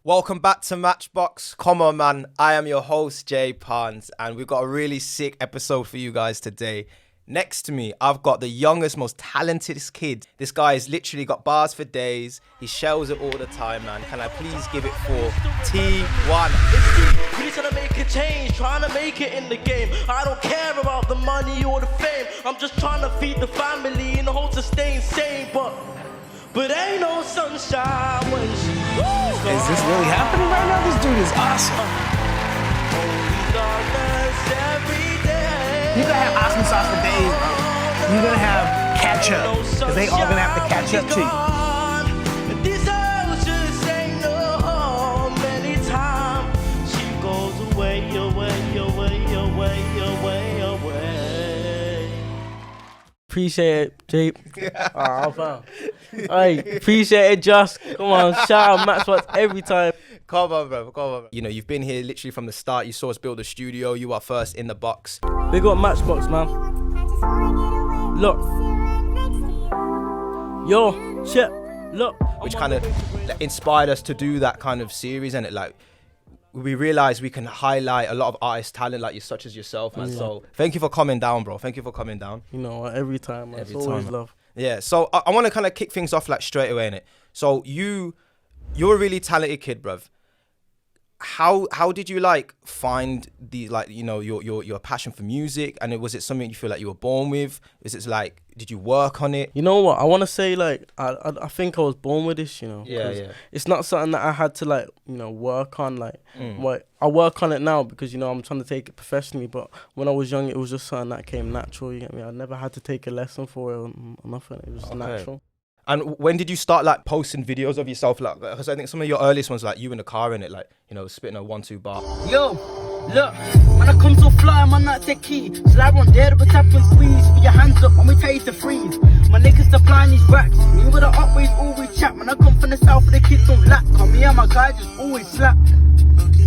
Welcome back to Matchbox. Come on, man. I am your host, Jay Pans, and we've got a really sick episode for you guys today. Next to me, I've got the youngest, most talented kid. This guy has literally got bars for days. He shells it all the time, man. Can I please give it for Tawana? Really trying to make a change, trying to make it in the game. I don't care about the money or the fame. I'm just trying to feed the family in the hopes of staying sane. But ain't no sunshine when she's gone. Is this really happening right now? This dude is awesome. Only darkness every day. You're gonna have awesome sauce for days, bro. You're gonna have catch up, because they all gonna have to catch up to you. These hours just ain't no home anytime. She goes away, away, away, away, away, away. Appreciate it, Jay. Oh, fam. Hey, appreciate it, Just. Come on, shout out Matchbox every time. Come on, bro. Come on. You know, you've been here literally from the start. You saw us build a studio. You are first in the box. Big up Matchbox, man. Look. Yo, shit. Look. Which kind of inspired us to do that kind of series, and it like we realized we can highlight a lot of artist talent like you, such as yourself, man. Yeah. So thank you for coming down, bro. Thank you for coming down. You know, every time, man. It's always love. Yeah. So I want to kind of kick things off like straight away, innit? So you're a really talented kid, bruv. How did you like find the like, you know, your passion for music, and was it something you feel like you were born with? Is it like, did you work on it? You know what, I want to say like I think I was born with this, you know. Yeah. It's not something that I had to like, you know, work on. Like I work on it now because, you know, I'm trying to take it professionally, but when I was young it was just something that came natural, you get me? I never had to take a lesson for it or nothing. It was just natural. And when did you start like posting videos of yourself? Like, because I think some of your earliest ones, like you in the car in it, like, you know, spitting a 1-2 bar. Yo, look, when I come so fly, man, not take key. Slide on there, but tap and squeeze. Put your hands up, and we tell you to freeze. My niggas supplying these racks. Me with the upways, always chat. Man, I come from the south, the kids don't lack. Cause me and my guys just always slap.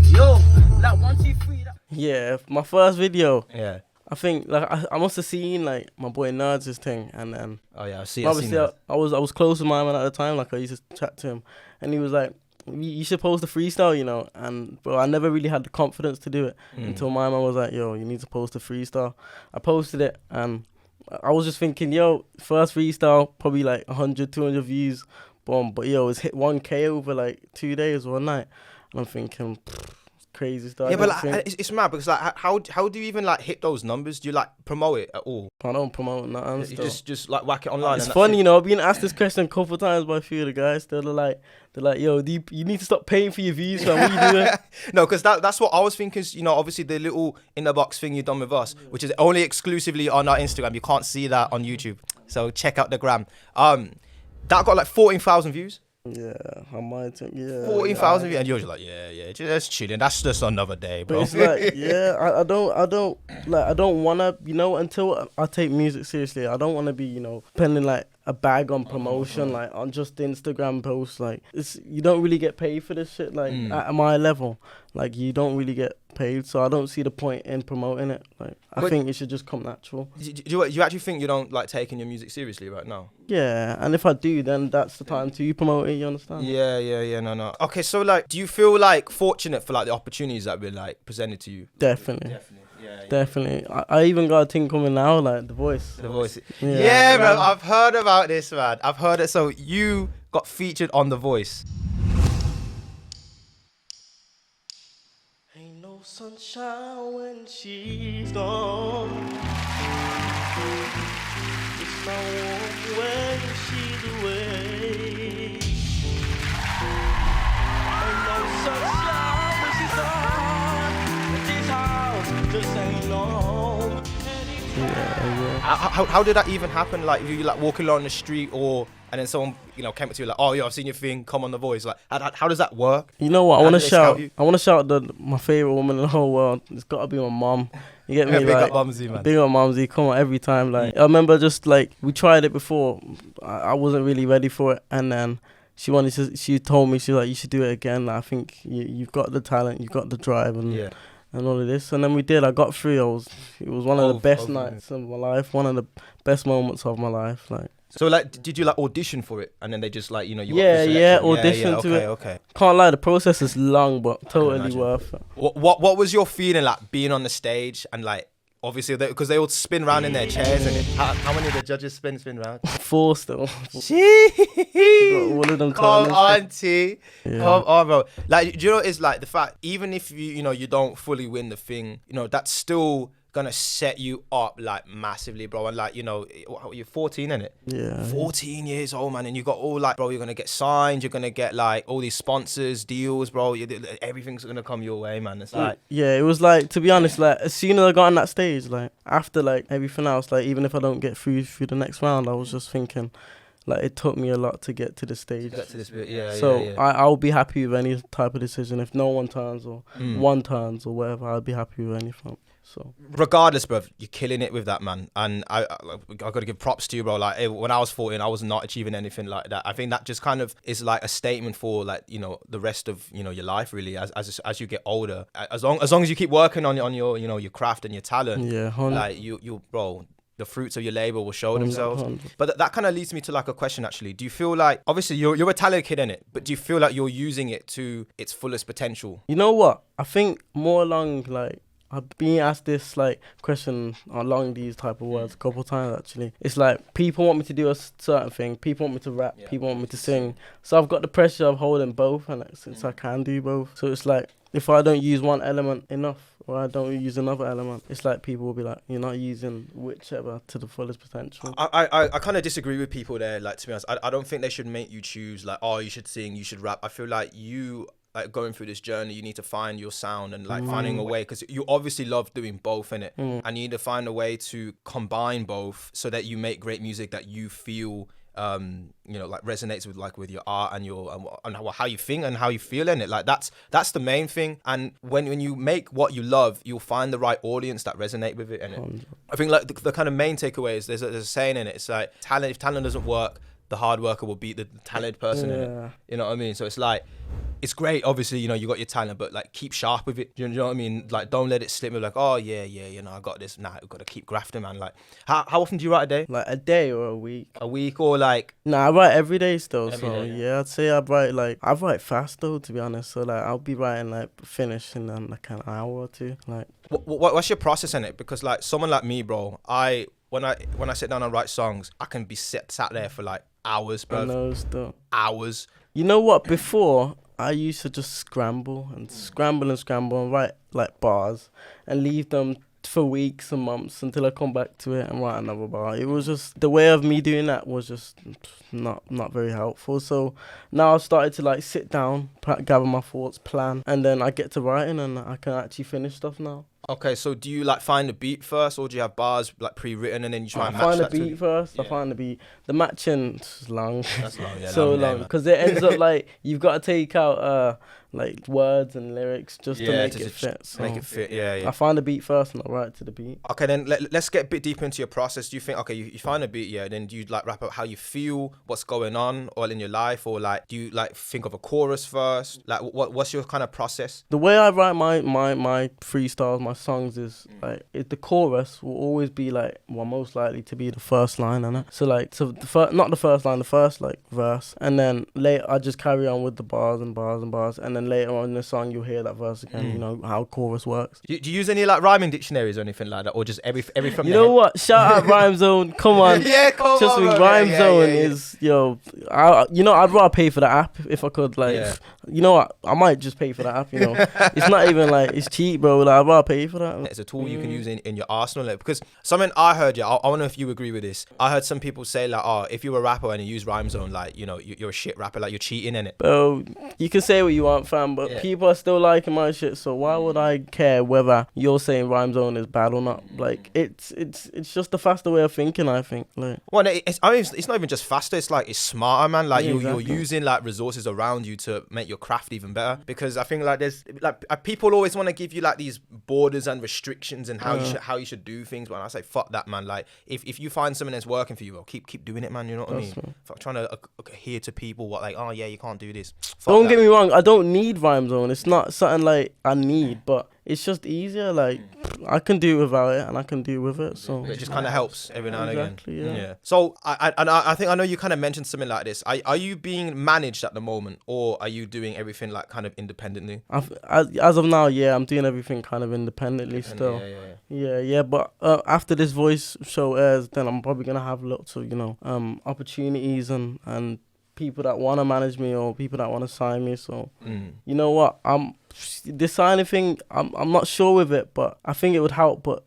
Yo, like 1, 2, 3. Yeah, my first video. Yeah. I think like I must have seen like my boy Nerds' thing, and then I see. Obviously, I was close to my man at the time. Like I used to chat to him, and he was like, "You should post the freestyle, you know." And bro, I never really had the confidence to do it until my man was like, "Yo, you need to post the freestyle." I posted it, and I was just thinking, "Yo, first freestyle, probably like 100, 200 views, boom." But yo, it's hit 1K over like 2 days, 1 night, and I'm thinking. Crazy stuff. Yeah, but like, it's mad because like how do you even like hit those numbers? Do you like promote it at all? I don't promote nothing. You just like whack it online. It's funny, you know. I've been asked this question a couple of times by a few of the guys. They're like, yo, you need to stop paying for your views, man. What are you doing? No, because that's what I was thinking. You know, obviously the little in the box thing you've done with us, which is only exclusively on our Instagram. You can't see that on YouTube, so check out the gram. That got like 14,000 views. Yeah, I might think, yeah. 14,000 views, and you're just like, yeah, just chilling. That's just another day, bro. But it's like, yeah, I don't wanna, you know, until I take music seriously, I don't wanna be, you know, spending like a bag on promotion, like on just Instagram posts. Like you don't really get paid for this shit. Like at my level, like you don't really get paid, so I don't see the point in promoting it. Like I think it should just come natural. Do you actually think you don't like taking your music seriously right now? Yeah, and if I do, then that's the time to promote it. You understand? Yeah. No. Okay, so like, do you feel like fortunate for like the opportunities that were like presented to you? Definitely. Definitely. I even got a thing coming now, like The Voice. The Voice. Yeah, bro. I've heard about this, man. I've heard it. So you got featured on The Voice. Ain't no sunshine when she's gone. It's no warm when she's away. Ain't no sunshine when she's gone. This house just ain't no home. Yeah. How did that even happen? Like, you like walking along the street, and then someone, you know, came up to you like, "Oh, yo, I've seen your thing. Come on The Voice." Like, how does that work? You know what? I want to shout my favorite woman in the whole world. It's got to be my mom. You get me? Big up Mumsy, man. Big up Mumsy. Come on, every time. Like I remember, just like we tried it before. I wasn't really ready for it, and then she told me, she was like, "You should do it again. Like, I think you've got the talent, you've got the drive, and all of this." And then we did. I got through. It was one of the best nights of my life. One of the best moments of my life. Like. So like, did you like audition for it, and then they just like, you know, you got Yeah, the yeah, selection? audition to okay, it. Okay. Can't lie, the process is long, but totally imagine. worth it. What was your feeling like being on the stage and like, obviously because they all spin around in their chairs, and how many of the judges spin around? 4 still. Jeez. All of them Come turners. on, T. Yeah. Come on, bro. Like, do you know what it's like? The fact, even if you know, you don't fully win the thing, you know, that's still gonna set you up like massively, bro. And like, you know, you're 14, innit? Yeah. 14 years old, man, and you got all like, bro, you're gonna get signed, you're gonna get like all these sponsors, deals, bro. Everything's gonna come your way, man. It's like, Yeah, it was like, to be honest, like as soon as I got on that stage, like after like everything else, like even if I don't get through the next round, I was just thinking, like it took me a lot to get to the stage. get to this bit, yeah. So yeah. I'll be happy with any type of decision. If no one turns or one turns or whatever, I'll be happy with anything. So regardless, bro, you're killing it with that, man. And I got to give props to you, bro. Like when I was 14, I was not achieving anything like that. I think that just kind of is like a statement for like, you know, the rest of, you know, your life really, as you get older. As long as you keep working on your, you know, your craft and your talent. Yeah, 100%. like you, bro. The fruits of your labor will show 100%. themselves. But that kind of leads me to like a question actually. Do you feel like, obviously you're a talented kid, innit? But do you feel like you're using it to its fullest potential? You know what? I think more along like I've been asked this like question along these type of words a couple of times actually. It's like people want me to do a certain thing, people want me to rap, people want me to sing. So I've got the pressure of holding both, and since I can do both, so it's like if I don't use one element enough or I don't use another element, it's like people will be like, you're not using whichever to the fullest potential. I kind of disagree with people there. Like, to be honest, I don't think they should make you choose like, oh, you should sing, you should rap. I feel like you, like going through this journey, you need to find your sound and like finding a way, because you obviously love doing both, innit? And you need to find a way to combine both so that you make great music that you feel you know, like resonates with your art and your and how you think and how you feel in it. Like that's the main thing. And when you make what you love, you'll find the right audience that resonate with it. And I think like the kind of main takeaway is there's a saying in it. It's like if talent doesn't work, the hard worker will beat the talented person in it. You know what I mean? So it's like, it's great, obviously, you know, you got your talent, but like keep sharp with it. You know what I mean? Like don't let it slip. Like, oh yeah, you know, I got this. Nah, I've got to keep grafting, man. Like how often do you write a day? Like a day or a week? A week or like? Nah, I write every day still. Every so day, yeah, I'd say I write fast though, to be honest. So like I'll be writing like finish in like an hour or two. Like what's your process in it? Because like someone like me, bro, when I sit down and write songs, I can be sat there for like hours, bro. I know still. Hours. You know what? Before I used to just scramble and write like bars and leave them for weeks and months until I come back to it and write another bar. It was just the way of me doing that was just not very helpful. So now I've started to like sit down, gather my thoughts, plan, and then I get to writing and I can actually finish stuff now. Okay, so do you like find the beat first, or do you have bars like pre-written and then you try and match find the that to beat first. Yeah. I find the beat. The matching is long. That's long, yeah. So long, because it ends up like you've got to take out like words and lyrics just to make it fit. So make it fit, yeah. I find the beat first and I write to the beat. Okay, then let's get a bit deeper into your process. Do you think, okay, you find a beat, yeah, then do you like rap out how you feel, what's going on all in your life, or like do you like think of a chorus first? Like what's your kind of process? The way I write my freestyles, my songs is like the chorus will always be like most likely to be the first line, innit? So like not the first line, the first like verse, and then later I just carry on with the bars and and then later on in the song you'll hear that verse again. You know how chorus works. Do you use any like rhyming dictionaries or anything like that, or just every from you know head? What? Shout out Rhyme Zone. Come on. Yeah, come Trust on. me, Rhyme Zone is I'd rather pay for the app if I could. Like, you know what? I might just pay for the app. You know, it's not even like it's cheap, bro. Like I'd rather pay for that. It's a tool you can use in your arsenal. Like, because something I heard, I want to know if you agree with this. I heard some people say like, oh, if you're a rapper and you use Rhyme Zone, like, you know, you're a shit rapper, like you're cheating in it. Bro, you can say what you want, fam, but people are still liking my shit. So why would I care whether you're saying Rhyme Zone is bad or not? Like it's just the faster way of thinking, I think. Like, well, it's not even just faster. It's like it's smarter, man. Like you're using like resources around you to make your craft even better. Because I think like there's like people always want to give you like these borders and restrictions and how you should do things. But I say fuck that, man. Like if you find something that's working for you, well, keep doing it, man. You know what I mean? Fuck trying to adhere to people what like, oh yeah, you can't do this. Don't get me wrong. I don't need Rhyme Zone. It's not something like I need, but it's just easier. Like I can do without it and I can do with it. So It just kind of helps every now and Exactly, again. yeah. So I think I know you kind of mentioned something like this. Are you being managed at the moment, or are you doing everything like kind of independently? as of now, yeah, I'm doing everything kind of independently still. Yeah. But after this voice show airs, then I'm probably gonna have lots of opportunities and people that want to manage me or people that want to sign me. So you know what, this signing thing, I'm not sure with it, but I think it would help. But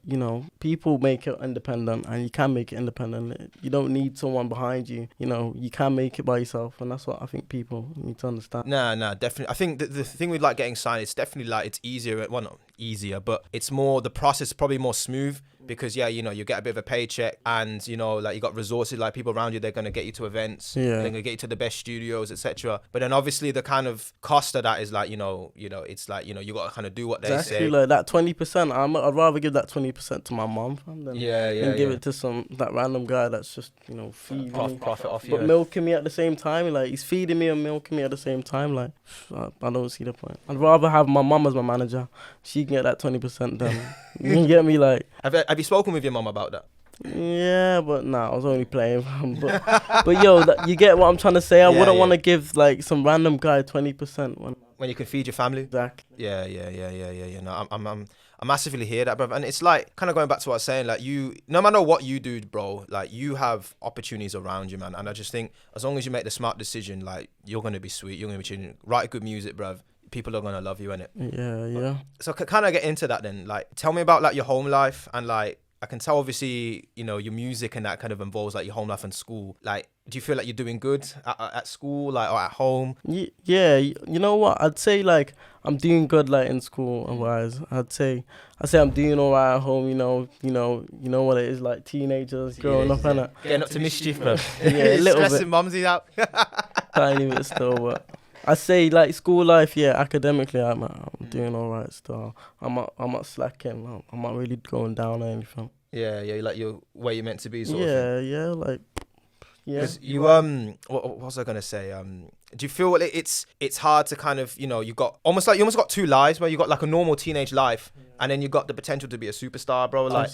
people make it independent, and you can make it independent. You don't need someone behind you. You can make it by yourself, and that's what I think people need to understand. Nah, definitely. I think the thing with like getting signed, it's definitely like it's easier. Well, not easier, but it's more, the process is probably more smooth. Because you get a bit of a paycheck, and like you got resources, like people around you, they're gonna get you to events, they're gonna get you to the best studios, etc. But then obviously the kind of cost of that is like it's like you gotta kind of do what they say. Like that 20%, I'd rather give that 20% to my mum than give it to that random guy that's just feeding me, profit off but milking me at the same time. Like he's feeding me and milking me at the same time. Like I don't see the point. I'd rather have my mum as my manager. She can get that 20% done. You get me? Like have you spoken with your mum about that? Yeah, but I was only playing. But yo, you get what I'm trying to say. I wouldn't want to give like some random guy 20% when you can feed your family. Exactly. Yeah. No, I massively hear that, brother. And it's like kind of going back to what I was saying. Like no matter what you do, bro, like you have opportunities around you, man. And I just think as long as you make the smart decision, like you're gonna be sweet. You're gonna be chilling. Write good music, bruv. People are gonna love you, innit? Yeah. So kind of get into that then. Like, tell me about like your home life, and like I can tell obviously your music and that kind of involves like your home life and school. Like, do you feel like you're doing good at school, like, or at home? Yeah. You know what? I'd say like I'm doing good like in school and wise. I'd say I'm doing alright at home. You know what it is like, teenagers growing up, innit? Getting up to mischief, bro. Yeah, a little bit. Stressing mumsy out. Tiny bit still, but I say like school life, academically I'm doing alright still. I'm not slacking. I'm not really going down or anything. Yeah, like you're where you're meant to be, sort of thing. Yeah. Because you what was I gonna say? Do you feel it's hard to kind of you almost got two lives, where you got like a normal teenage life, and then you got the potential to be a superstar, bro? Like,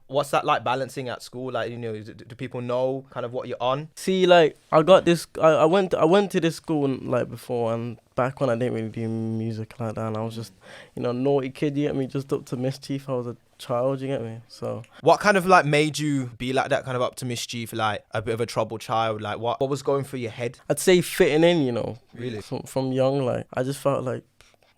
what's that like balancing at school? Like, do people know kind of what you're on? See, like I got this. I went to this school like before, and back when I didn't really do music like that, and I was just naughty kid. You get me? Just up to mischief. I was a child, you get me? So what kind of like made you be like that, kind of up to mischief, like a bit of a troubled child? Like what was going through your head? I'd say fitting in, Really? From young, like I just felt like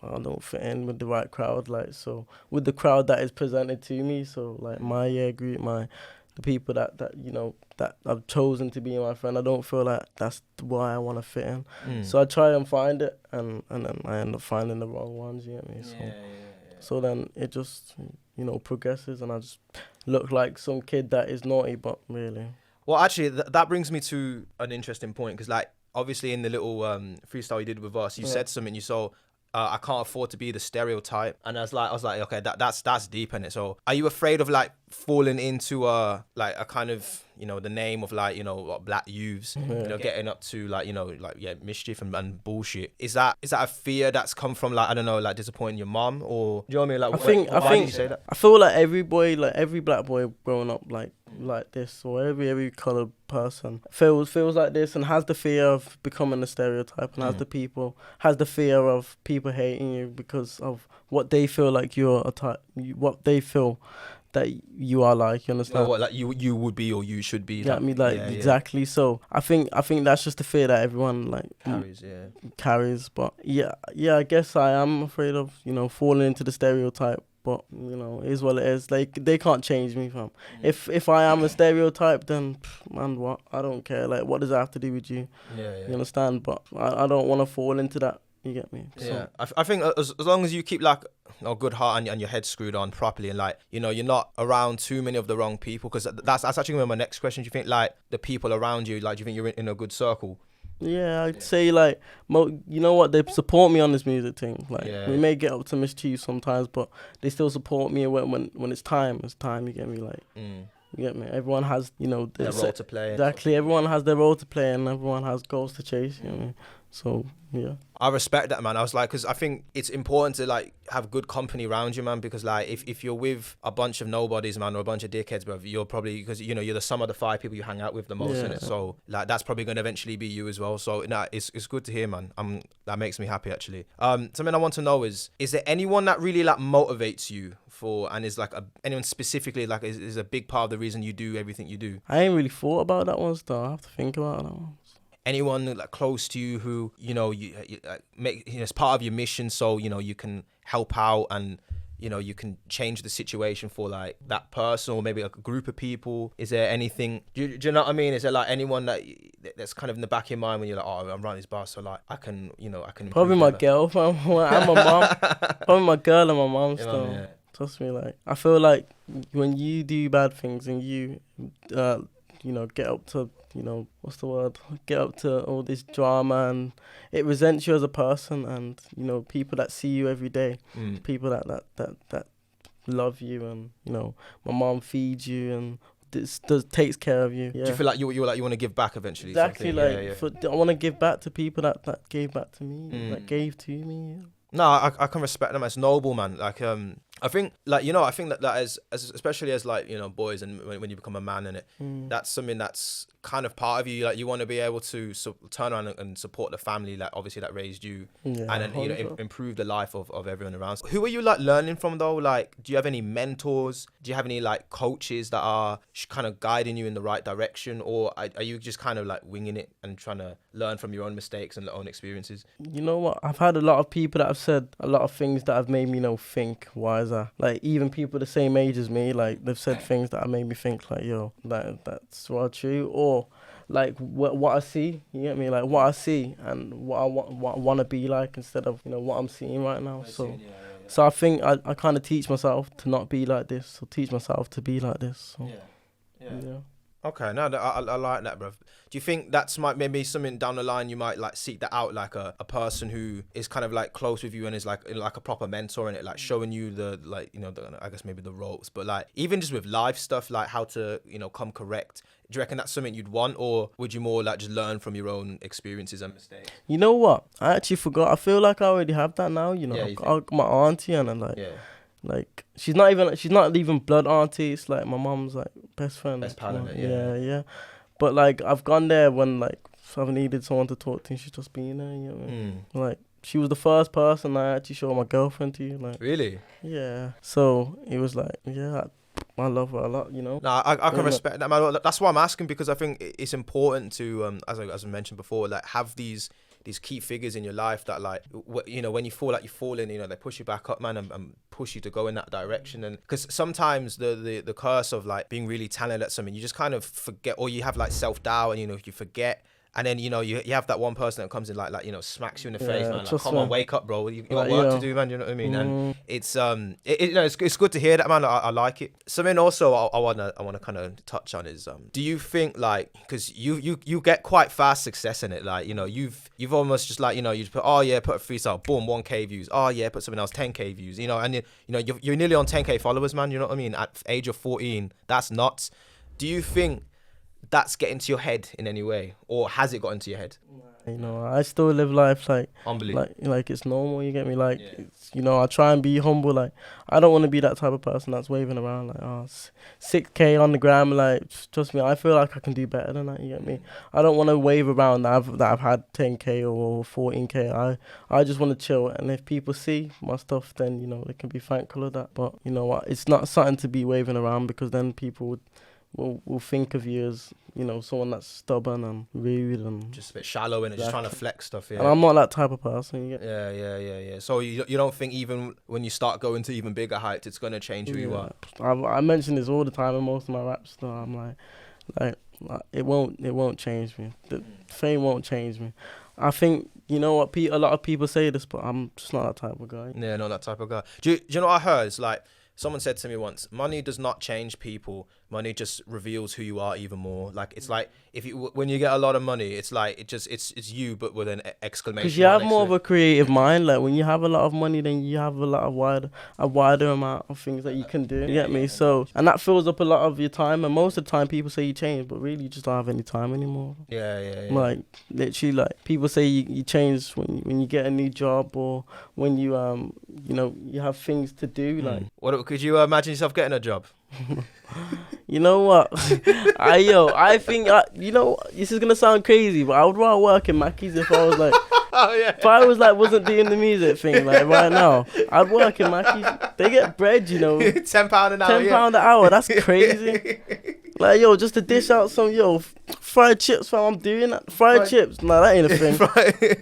I don't fit in with the right crowd, like, so with the crowd that is presented to me. So like my year group, the people that I've chosen to be my friend, I don't feel like that's why I want to fit in. So I try and find it, and then I end up finding the wrong ones, you get me? So then it just progresses, and I just look like some kid that is naughty, but really. Well, actually, that brings me to an interesting point, because like obviously in the little freestyle you did with us, you said something. You saw I can't afford to be the stereotype, and I was like, okay, that's deep in it. So are you afraid of like falling into a kind of the name of like black youths, getting up to like mischief and bullshit? Is that a fear that's come from like, I don't know, like disappointing your mum, or do you know what I mean? Like, why did you say that? I feel like every boy, like every black boy growing up like this, or every coloured person feels like this, and has the fear of becoming a stereotype, and has the fear of people hating you because of what they feel like you're a type, what they feel that you are like, you understand? What like you would be, or you should be. Yeah, exactly. So I think that's just the fear that everyone like carries. But yeah, I guess I am afraid of falling into the stereotype. But it is what it is. Like, they can't change me, fam. If I am a stereotype, then man, what? I don't care. Like, what does that have to do with you? You understand? But I don't want to fall into that. You get me? Yeah. So I think as long as you keep like a good heart and your head screwed on properly, and like you're not around too many of the wrong people, because that's actually gonna be my next question. Do you think like the people around you, like, do you think you're in a good circle? Yeah, I'd say like, you know what, they support me on this music thing. Like, we may get up to mischief sometimes, but they still support me when it's time. It's time, you get me? Like, you get me? Everyone has, their role to play. Exactly, everyone has their role to play, and everyone has goals to chase, you know what I mean? So yeah. I respect that, man. I was like, because I think it's important to like have good company around you, man. Because like, if you're with a bunch of nobodies, man, or a bunch of dickheads, bro, you're probably, because you know you're the sum of the 5 people you hang out with the most, Yeah. innit? So like that's probably going to eventually be you as well. So nah, it's good to hear, man. That makes me happy actually. Something I want to know is there anyone that really like motivates you for, and is like anyone specifically like is a big part of the reason you do everything you do? I ain't really thought about that one still. I have to think about that one. Anyone like close to you who you make as part of your mission, so you can help out and you can change the situation for like that person or maybe a group of people. Is there anything? Do you know what I mean? Is there like anyone that's kind of in the back of your mind when you're like, oh, I'm running this bar, so like I can Probably my girlfriend and my mom. Probably my girl and my mom Yeah, still. man, yeah. Trust me, like I feel like when you do bad things and you get up to what's the word? Get up to all this drama, and it resents you as a person, and people that see you every day, people that love you, and my mom feeds you and takes care of you. Yeah. Do you feel like you want to give back eventually? Exactly, something? I want to give back to people that gave back to me, that gave to me. Yeah. No, I can respect them as noble, man. Like, I think, like, I think that as especially as like, boys, and when you become a man in it, that's something that's kind of part of you. Like, you want to be able to turn around and support the family, like, obviously that raised you, and then, improve the life of everyone around. So who are you like learning from though? Like, do you have any mentors? Do you have any like coaches that are kind of guiding you in the right direction? Or are you just kind of like winging it and trying to learn from your own mistakes and your own experiences? You know what? I've had a lot of people that have said a lot of things that have made me think wiser. Like even people the same age as me, like they've said things that have made me think like, yo, that's well true. Or like what I see, you get me? Like what I see and what I want to be like instead of what I'm seeing right now. So I think I kind of teach myself to not be like this, or teach myself to be like this. So, yeah. Okay, no, I like that, bro. Do you think that's maybe something down the line you might like seek that out, like a person who is kind of like close with you and is like a proper mentor in it, like showing you the I guess maybe the ropes, but like even just with life stuff, like how to come correct. Do you reckon that's something you'd want, or would you more like just learn from your own experiences and mistakes? You know what? I actually forgot. I feel like I already have that now. I got my auntie and I'm like. Yeah. Like she's not even blood auntie. It's like my mom's like best friend. Best pal, yeah. But like I've gone there when like I've needed someone to talk to, and she's just been there. You know what I mean? Like she was the first person I actually showed my girlfriend to. Like really? Yeah. So it was like I love her a lot. No, I can respect that, man. That's why I'm asking, because I think it's important to as I mentioned before, like have these key figures in your life that like when you feel like you're falling, they push you back up, man, and push you to go in that direction. And because sometimes the curse of like being really talented at something, you just kind of forget, or you have like self-doubt, and you forget. And then, you have that one person that comes in like smacks you in the face, man. Like, come on, wake up, bro. You got work to do, man. You know what I mean? And it's it's good to hear that, man. I like it. Something also I wanna kind of touch on is do you think like, because you get quite fast success in it, like you've almost just like you just put put a freestyle, boom, 1K views. Put something else, 10K views. And you're nearly on 10K followers, man. You know what I mean? At the age of 14, that's nuts. Do you think that's getting to your head in any way, or has it got into your head? I still live life like it's normal. You get me? Like it's, I try and be humble. Like I don't want to be that type of person that's waving around like 6K on the gram. Like trust me, I feel like I can do better than that. You get me? I don't want to wave around that I've had 10K or 14K. I just want to chill. And if people see my stuff, then they can be thankful of that. But you know what? It's not something to be waving around, because then people will think of you as someone that's stubborn and rude and just a bit shallow and just trying to flex stuff. And I'm not that type of person. Yeah. So you don't think even when you start going to even bigger heights, it's gonna change who you are? I mention this all the time in most of my raps. So I'm like it won't change me. The fame won't change me. I think a lot of people say this, but I'm just not that type of guy. Yeah, not that type of guy. Do you know what I heard? It's like someone said to me once, money does not change people, money just reveals who you are even more. Like it's like when you get a lot of money, it's like it's you, but with an exclamation. Because you have next more to of it. a creative mind. Like when you have a lot of money, then you have a wider amount of things that you can do. You get me? So, and that fills up a lot of your time. And most of the time, people say you change, but really, you just don't have any time anymore. Yeah. Like literally, like people say you change when you get a new job, or when you you have things to do. Like What could you imagine yourself getting a job? you know what, I think this is gonna sound crazy, but I would rather work in Mackey's if I was like. Oh yeah. If I was like wasn't doing the music thing like right now, I'd work in Mackey's. They get bread, you know. £10 an hour. £10 an hour. That's crazy. Like just to dish out some fried chips. Fam, I'm doing that. Fried chips. Nah, that ain't a thing.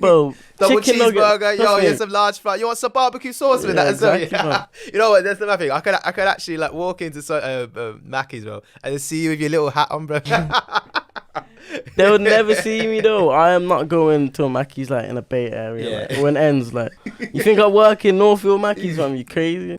Bro, Double chicken cheeseburger. nugget. Here's some large fry. You want some barbecue sauce with that as well? exactly, Yeah. You know what? That's the thing. I could actually like walk into Mackey's, bro, and then see you with your little hat on, bro. They would never see me though. I am not going to a Mackey's like in a Bay Area like, or an Ends. Like, you think I work in Northfield Mackey's? Fam, you crazy?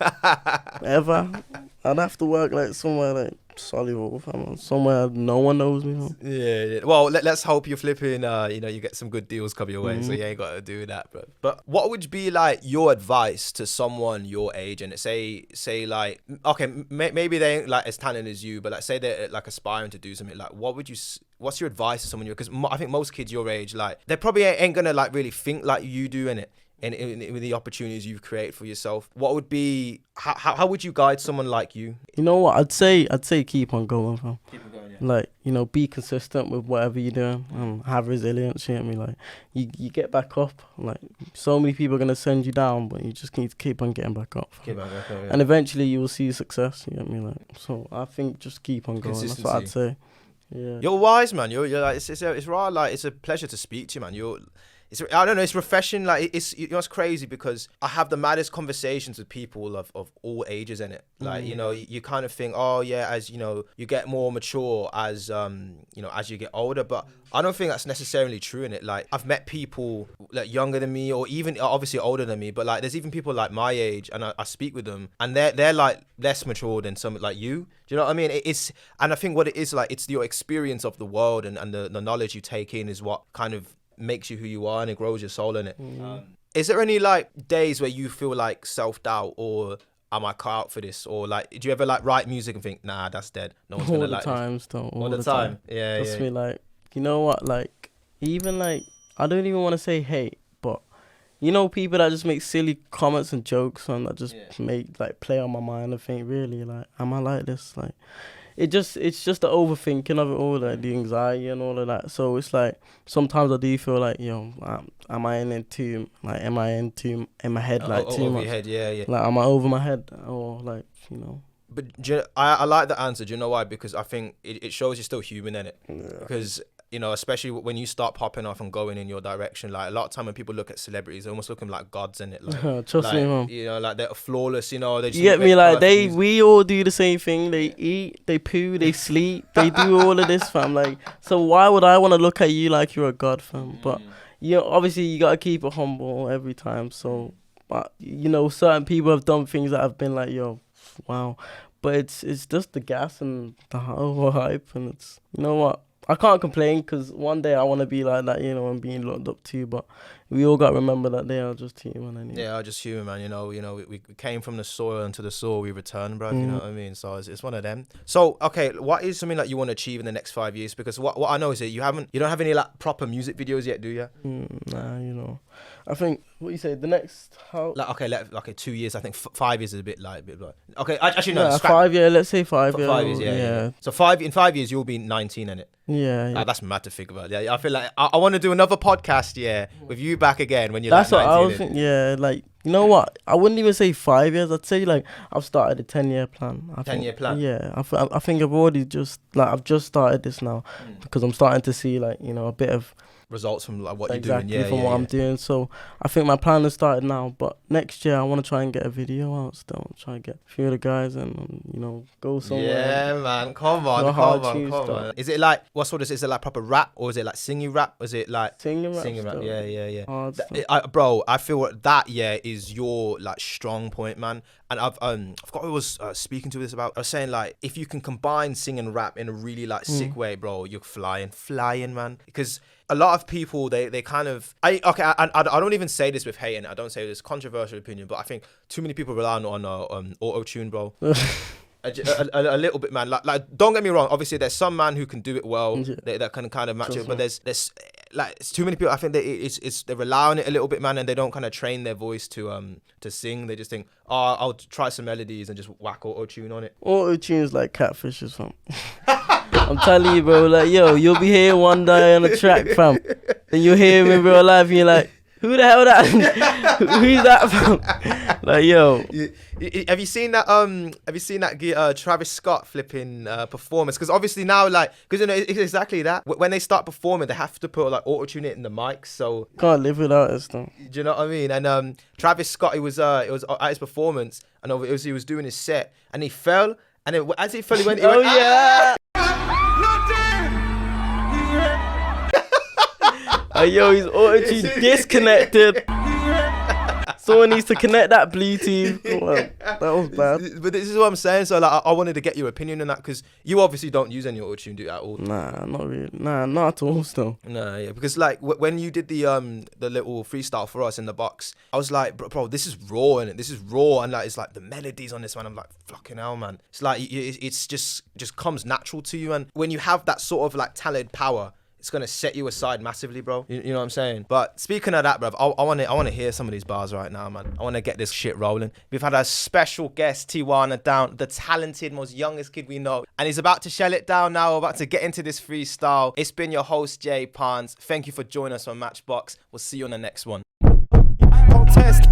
Ever? I'd have to work like somewhere like Solihull, fam, somewhere no one knows me. Fam. Yeah. Well, let's hope you're flipping. You get some good deals come your way, so you ain't got to do that, bro. But what would be like your advice to someone your age, and say like, okay, maybe they ain't like as talented as you, but like say they're like aspiring to do something. Like, what's your advice to someone because I think most kids your age, like, they probably ain't gonna like really think like you do in it. And with the opportunities you've created for yourself, what would be how would you guide someone like you? You know what? I'd say keep on going, fam. Keep on going, yeah. Like, be consistent with whatever you're doing and have resilience. You know what I mean? Like, you get back up. Like, so many people are gonna send you down, but you just need to keep on getting back up. Keep on going, yeah. And eventually you will see success. You know what I mean? Like, so I think just keep on going. That's what I'd say. Yeah. You're wise, man. You're like it's right. Like, it's a pleasure to speak to you, man. I don't know, it's refreshing. Like, it's crazy because I have the maddest conversations with people of all ages in it. Like, you kind of think, oh yeah, as you get more mature as as you get older, but I don't think that's necessarily true in it. Like, I've met people like younger than me, or even obviously older than me, but like there's even people like my age, and I speak with them, and they're like less mature than some like you. Do you know what I mean? And I think what it is, like, it's your experience of the world and the knowledge you take in is what kind of makes you who you are, and it grows your soul in it. Is there any like days where you feel like self-doubt, or am I cut out for this, or like do you ever like write music and think, nah, that's dead, no one's gonna like this? All the time. Yeah. Just be like, you know what, like, even like, I don't even want to say hate, but people that just make silly comments and jokes and that just make like play on my mind and think, really, like, am I like this? Like, it's just the overthinking of it all, like the anxiety and all of that. So it's like sometimes I do feel like, am I in my head like too over much? your head, yeah. Like, am I over my head, or like, But I like the answer. Do you know why? Because I think it shows you're still human in it. Because especially when you start popping off and going in your direction, like a lot of time when people look at celebrities, they're almost looking like gods in it. Like, trust me, man. Like they're flawless. They just you get me? Like we all do the same thing. They eat, they poo, they sleep, they do all of this, fam. Like, so why would I want to look at you like you're a god, fam? But obviously you gotta keep it humble every time. So, but certain people have done things that have been like, wow. But it's just the gas and the whole hype, and it's, you know what? I can't complain, because one day I want to be like that, and being looked up to. But we all got to remember that they are just human. Anyway. Yeah, just human, man. We came from the soil, and to the soil we return, bro. You know what I mean? So it's one of them. So, okay, what is something that you want to achieve in the next 5 years? Because what I know is that you don't have any like proper music videos yet, do you? Nah, I think what you say, the next like 2 years. I think 5 years is a bit like okay. Actually, no. 5 years. Let's say 5 years. 5 years, yeah. So in 5 years you'll be 19 in it. Yeah. That's mad to think about. Yeah, I feel like I want to do another podcast, with you back again when you're That's like 19. That's what I was thinking. Yeah, like, you know what? I wouldn't even say 5 years. I'd say like I've started a 10-year plan. 10-year plan. Yeah, I think I've already I've just started this now, because I'm starting to see like a bit of results from like what exactly you're doing. from what I'm doing. So I think my plan has started now, but next year I want to try and get a video out still. Try and get a few of the guys and go somewhere. Yeah, man, come on. Is it like what sort of? Is it like proper rap or is it like singing rap? Or is it like singing rap? Yeah. Hard Bro, I feel that is your like strong point, man. And I forgot who I was speaking to this about. I was saying like if you can combine sing and rap in a really like sick way, bro, you're flying, man. Because a lot of people they kind of I don't even say this with hating. I don't say this controversial opinion, but I think too many people rely on auto tune, bro. A little bit, man. Like don't get me wrong. Obviously, there's some man who can do it well that can kind of match it. But there's like it's too many people. I think that they rely on it a little bit, man, and they don't kind of train their voice to sing. They just think, oh, I'll try some melodies and just whack auto tune on it. Auto tune's like catfishes, fam. I'm telling you, bro. Like, yo, you'll be here one day on the track, fam. Then you'll hear him in real life, and you're like, who the hell that? Who's that, fam? Like, yo. Have you seen that Travis Scott flipping performance? Because obviously now, like, because it's exactly that. When they start performing, they have to put like auto tune it in the mic. So can't live without it, though. Do you know what I mean? And Travis Scott, it was at his performance, and he was doing his set, and he fell, and as he fell, he went. Yeah. Yo, he's auto-tune disconnected. Someone needs to connect that Bluetooth. Come on. That was bad. But this is what I'm saying. So like, I wanted to get your opinion on that because you obviously don't use any auto-tune, do you, at all? Nah, not really. Nah, not at all still. Nah, yeah. Because like when you did the little freestyle for us in the box, I was like, bro, this is raw, and this is raw, and like it's like the melodies on this one. I'm like, fucking hell, man. It's like it's just comes natural to you, and when you have that sort of like talent power, it's gonna set you aside massively, bro. You know what I'm saying? But speaking of that, bro, I wanna hear some of these bars right now, man. I wanna get this shit rolling. We've had a special guest, Tawana, down, the talented, most youngest kid we know, and he's about to shell it down now. We're about to get into this freestyle. It's been your host, Jay Parnes. Thank you for joining us on Matchbox. We'll see you on the next one. Contest,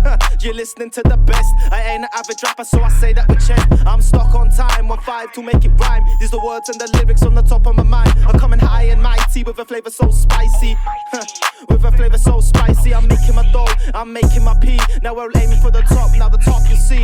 you're listening to the best. I ain't an average rapper, so I say that with chest. I'm stuck on time, 1-5 to make it rhyme. These the words and the lyrics on the top of my mind. I'm coming high and mighty with a flavor so spicy. With a flavor so spicy, I'm making my dough, I'm making my pee. Now we're aiming for the top, now the top you see.